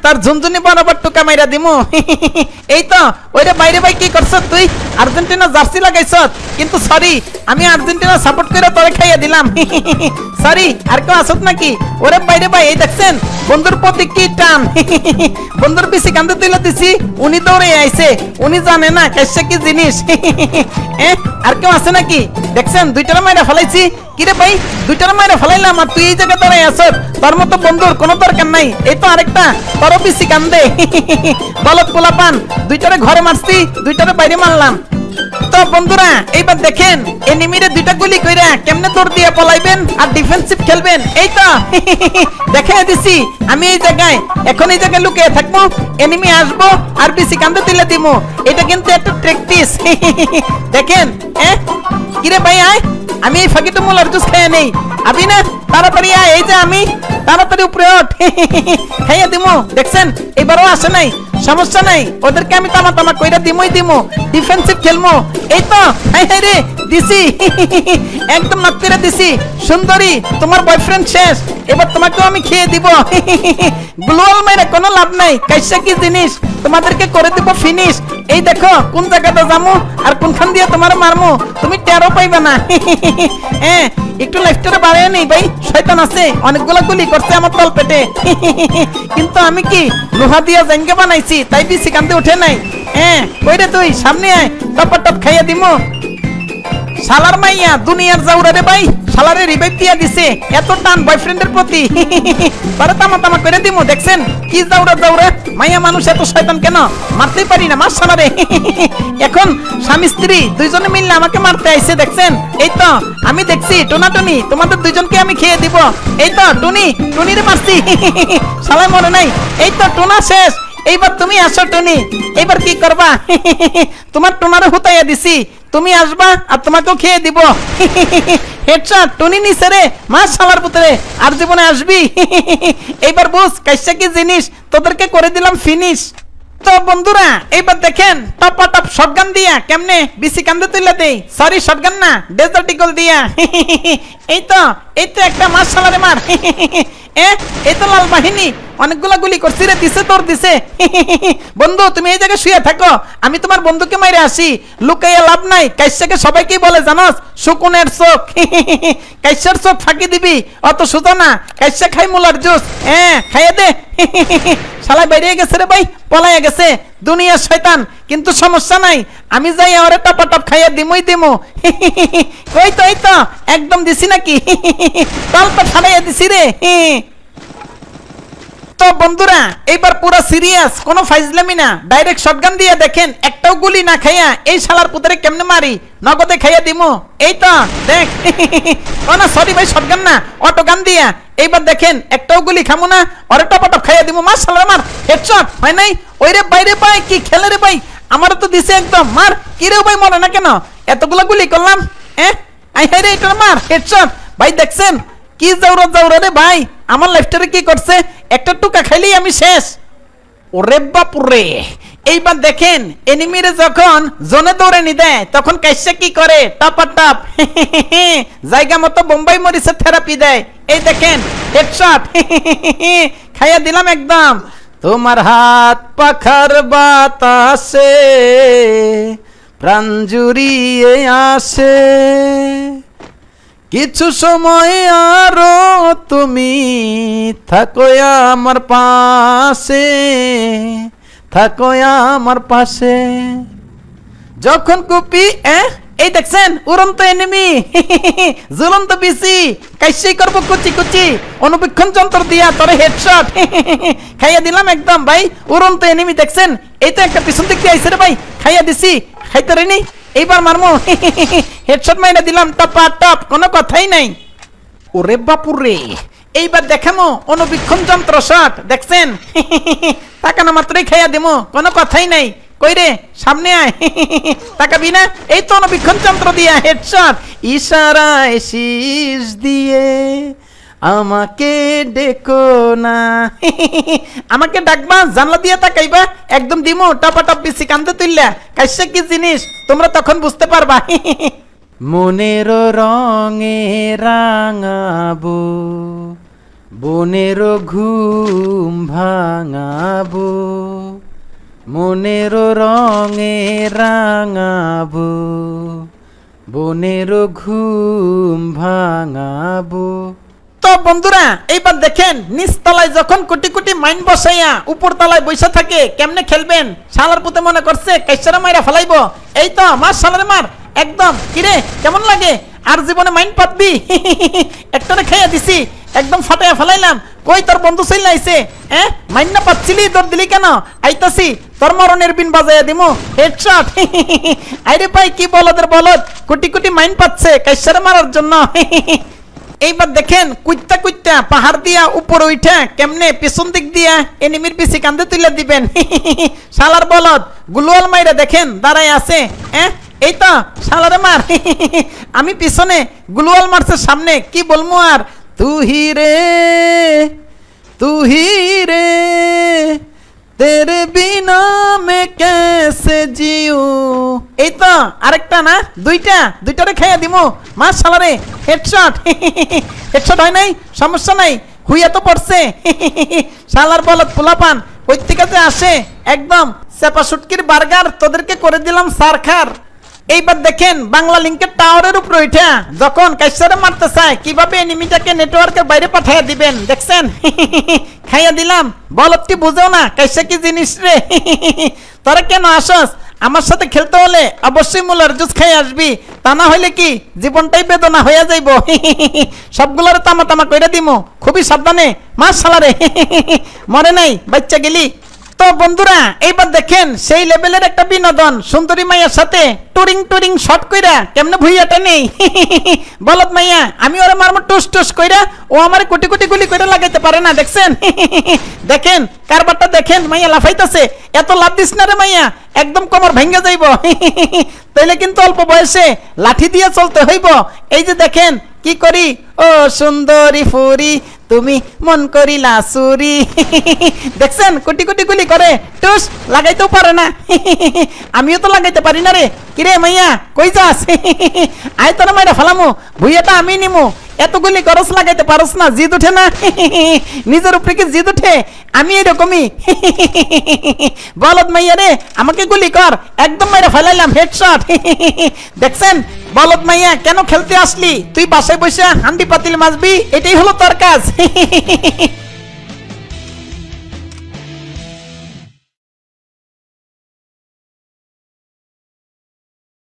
তার ঝুনঝুনি বরাবর টুকা মাইরা দিমু। এই তো ওইরে বাইরে ভাই কি করছ তুই? আর্জেন্টিনা জার্সি লাগাইছ, কিন্তু সরি আমি আর্জেন্টিনা সাপোর্ট করে তোরে খাইয়া দিলাম। সরি, আর কেউ আসত নাকি? ওরে বাইরে ভাই, এই দেখছেন বন্ধুর প্রতি কি টান। বন্ধুর পিছি কান্দে তুলে দিছি, উনি দৌড়ে আইছে, উনি জানে না কাইসা কি জিনিস। আর কেউ আছে নাকি? দেখছেন দুইটার মাইরা ফেলাইছি। কিরে ভাই, দুইটার মাইরা ফেলাইলাম আর তুই এই জায়গায় দাঁড়াই আছ? তোর মতো বন্ধুর কোনো দরকার নাই। এই তো আরেকটা, তোরও পিছি কান্দে। বলত পোলাপান, দুইটারে ঘরে মারছি, দুইটারে বাইরে মারলাম। তো বন্ধুরা এইবার দেখেন এনিমিরে দুইটা গুলি কইরা কেমনে দৌড় দিয়ে পলাইবেন আর ডিফেন্সিভ খেলবেন। এই তো দেখাই দিছি আমি এই জায়গায়, এখন এই জায়গায় লুকিয়ে থাকবো, এনিমি আসবো আর পিছি কান্দে তুলে দিমু। এটা কিন্তু একটা প্র্যাকটিস। দেখেন কিরে ভাই আয়, আমি এই ফাঁকিটা মোলার জুস খেয়ে নেই। আবি না, তাড়াতাড়ি আয়, এই যে আমি, তাড়াতাড়ি উপরে ওঠ, খাইয়া দিমু। দেখছেন এবারও আসে নাই, সমস্যা নাই, ওদেরকে আমি তামা তামা কইরা দিমই দিমু, ডিফেন্সিভ খেলমু। এই তো হাই হাই রে দিছি, একদম নক করে দিছি। সুন্দরী, তোমার বয়ফ্রেন্ড শেষ, এবার তোমাকেও আমি খেয়ে দিব। গ্লোয়াল মেরে কোনো লাভ নাই, কাইসা কি জিনিস, তোমাদেরকে করে দিব ফিনিশ। এই দেখো কোন জায়গাটা যামু আর কোনখান দিয়ে তোমার মারমু, তুমি টেরও পাইবে না। একটু লাইফটারে বাড়ায় নেই ভাই, শয়তান আছে, অনেকগুলো গুলি করছে আমার তল পেটে। কিন্তু আমি কি লোহা দিয়া জাঙ্গে বানাইছি, তাই পিছি কান্দে উঠে নাই। কইরে তুই সামনে আয়, টপ টপ খাইয়া দিমু। শালার মাইয়া দুনিয়ার জাউরা রে ভাই, শালারে রিভাইভ দিয়া দিছে, এত টান বয়ফ্রেন্ডের প্রতি। পরে তামা তামা করে দিমু। দেখছেন কি জাউরা জাউরা, মাইয়া মানুষ এত শয়তান কেন? মারতেই পারি না, মার শালারে। এখন স্বামী স্ত্রী দুইজনে মিললে আমাকে মারতে আইছে। দেখছেন এই তো আমি দেখছি টোনাটনি, তোমাদের দুইজনকে আমি খেয়ে দিব। এই তো টুনিরে মারছি, শালা মরে নাই। এই তো টোনা শেষ, এইবার তুমি আসো টুনি, এইবার কি করবা? তোমার টোনারে হুতাইয়া দিছি, তুমি আসবা আর তোমাকেও খেয়ে দিব। হেডশট, টুনি নিছে রে, মার শালার পুত্রে, আর জীবনে আসবি? এইবার বুঝ কাইসা কি জিনিস, তোদেরকে করে দিলাম ফিনিশ। তো বন্ধুরা এইবার দেখেন টপ শটগান দিয়া কেমনে বিসি কান্দে তুলে দেই। সরি শটগান না, ডেজার্ট ইগল দিয়া। এই তো একটা মার শালারে মার। এই তো লাল বাহিনী, অনেকগুলা গুলি করছি রে, দিছে তোর দিছে। বন্ধু তুমি এই জায়গায় শুয়ে থাকো, আমি তোমার বন্ধুকে মাইরে আসি। লুকাইয়া লাভ নাই, কাইসাকে সবাই কি বলে জানোস? শকুনের চোখ। কাইসার চোখ ফাঁকি দিবি, অত সুতো না। কাইসা খাই মুলার জুস, খাইয়ে দে। শালা বেরিয়ে গেছে রে ভাই, পলাইয়া গেছে, দুনিয়ার শয়তান। কিন্তু সমস্যা নাই, আমি যাই ওরে টপ খাইয়া দিমই দিমু। ওই তো একদম দিছি নাকি? তলটা ফাড়াইয়া দিছি রে। তো বন্ধুরা এইবার পুরো সিরিয়াস, কোনো ফাইজলামি না, ডাইরেক্ট শটগান দিয়ে দেখেন একটাও গুলি না খাইয়া এই শালার পুত্রে কেমনে মারি, নগদে খাইয়া দিমু। এই তো দেখ। ও না সরি ভাই, শটগান না, অটোগান দিয়া। এইবার দেখেন একটাও গুলি খামু না, ওরে টপ খাইয়া দিমু। মার শালার মার, হেডশট হয় নাই? ওইরে বাইরে ভাই কি খেলে রে ভাই, আমারও তো দিছে একদম। মার, কি রে ভাই মরে না কেন? এতগুলো গুলি করলাম। আই হাই রে, এটা মার, হেডশট। ভাই দেখছেন কি জাউরা রে ভাই, আমার লাইফটারে কি করছে, একটা টুকা খাইলেই আমি শেষ। ওরে বাপুরে। এইবার দেখেন এনিমিরে যখন জোনে দৌড়ে নি দেয় তখন কাইসা কি করে, টপ জায়গা মতো বোম্বাই মরিচের থেরাপি দেয়। এই দেখেন হেডশট, খাইয়া দিলাম একদম। তোমার হাত পাখার বাতাসে প্রাণ জুড়িয়ে আসে, কিছু সময় আরো তুমি থাকো আমার পাশে, থাকো আমার পাশে। যখন কুপি এই দেখছেন উড়ন্ত এনিমি, ঝুলন্ত বিসি, কাইসেই করবো কুচি অনুবীক্ষণ যন্ত্র দিয়া তোরে হেডশট খাইয়া দিলাম একদম ভাই। উড়ন্ত এনিমি দেখছেন, এই তো একটা পিছন দিক দিয়ে আইছে রে ভাই, খাইয়া দিছি, খাইতে রেনি। এইবার মারমো, হেডশট মাইরা দিলাম টপ, কোনো কথাই নাই। ওরে বাপুরে। এইবার দেখামো অনুবীক্ষণ যন্ত্র শট, দেখছেন তাকানো মাত্রই খাইয়া দিমো, কোনো কথাই নাই। কইরে সামনে আয়, তাকাবি না? এই তো অনুবীক্ষণ যন্ত্র দিয়া হেডশট। ইশারায় শীষ দিয়ে আমাকে ডেকো না, আমাকে ডাকবা, জানলা দিয়ে তাকাইবা, একদম দিমু টপ বিসি কান্দে তুললা। কাইসা কি জিনিস তোমরা তখন বুঝতে পারবা। মনের রঙে রাঙাবো বনের ঘুম ভাঙাবো, মনের রঙে রাঙাবো, বনের ঘুম ভাঙাবো। তো বন্ধুরা এইবার দেখেন নিচতলায় যখন কোটি কোটি মাইন বসাইয়া উপর তলায় বসে থাকে কেমনে খেলবেন। শালার পুতে মনে করছে কাইসারা মাইরা ফেলাইবো। এই তো মার শালারে মার একদম। কিরে কেমন লাগে? আর জীবনে মাইন পাতবি? একটারে খাইয়া দিছি একদম ফাটাইয়া ফেলাইলাম। কই তোর বন্ধু চলে আইছে? মাইন না পাচ্ছিলি তোর দিলি কেন? আইতাছি তোর মরণের বিন বাজাইয়া দিমু হেডশট। আইরে ভাই কি বলদের বলদ, কোটি কোটি মাইন পাচ্ছে কাইসারে মারার জন্য। এইবার দেখেন কুইত্তা কুইত্তা পাহাড় দিয়া উপরে উঠা কেমনে পেছন দিক দিয়া এনিমির পিছে কান্দে তুলে দিবেন। শালার বলদ গুলওয়াল মাইরা দেখেন দাঁড়ায় আছে। এই তো শালারে মার। আমি পিছনে, গুলওয়াল মারছে সামনে। কি বলবো আর? তুহি রে তেরে বিনা মে কেসে জিও। এই তো আরেকটা না, দুইটারে খাইয়া দিমু মার শালারে হেডশট। হেডশট হয় নাই, সমস্যা নাই, হুইয়া তো পড়ছে। শালার বলদ পোলাপান ওই থেকে আসে একদম চেপা সুটকির বার্গার তোদেরকে করে দিলাম সারখার। এইবার দেখেন বাংলা লিংকের টাওয়ারের উপরে উঠা যখন কাইসারে মারতে চায় কিভাবে এনিমিটাকে নেটওয়ার্কের বাইরে পাঠিয়ে দিবেন দেখছেন। খাইয়া দিলাম। বলদটি বুঝেও না কাইসা কি জিনিস রে। তোরা কেন আসস? আমার সাথে খেলতে হলে অবশ্যই মুলার জুস খাই আসবি, তা না হইলে কি জীবনটাই বেদনা হইয়া যাইব। সবগুলোর তামা তামা কইরা দিমু, খুবই সাবধানে মার শালারে। মরে নাই বাচ্চা গেলি। তো বন্ধুরা এইবার দেখেন সেই লেভেলের একটা বিনোদন সুন্দরী মাইয়ার সাথে টুরিং টুরিং শট কইরা কেমনে ভুইয়াটা নেই। বলদ মাইয়া আমি ওরে মারমু টুস টুস কইরা, ও আমারে কোটি কোটি গুলি কইরা লাগাইতে পারে না দেখছেন। দেখেন কারবারটা দেখেন, মাইয়া লাফাইতাছে। এত লাভ দিস না রে মাইয়া, একদম কোমর ভেঙে যাইব। তাইলে কিন্তু অল্প বয়সে লাঠি দিয়ে চলতে হইব। এই যে দেখেন কি করি, ও সুন্দরী ফুরি তুমি মন করিলা সুরি। দেখছেন কোটি কোটি গুলি করে, টুস লাগাইতেও পারে না। আমিও তো লাগাইতে পারি না রে। কিরে মাইয়া কই যাস? আয় তোরা মাইরা ফেলামু, ভুইয়াটা আমি নিমু। এতগুলি করস লাগাইতে পারস না, জিদ উঠে না? নিজের উপরে কি জিদ উঠে? আমি এরকমই। বলদ মাইয়া রে আমাকে গুলি কর, একদম মাইরা ফেলাইলাম হেডশট। দেখছেন বলদ মাইয়া কেন খেলতে আসলি? তুই বাসায় বসে হান্ডি পাতিল মাজবি, এটাই হলো তোর কাজ।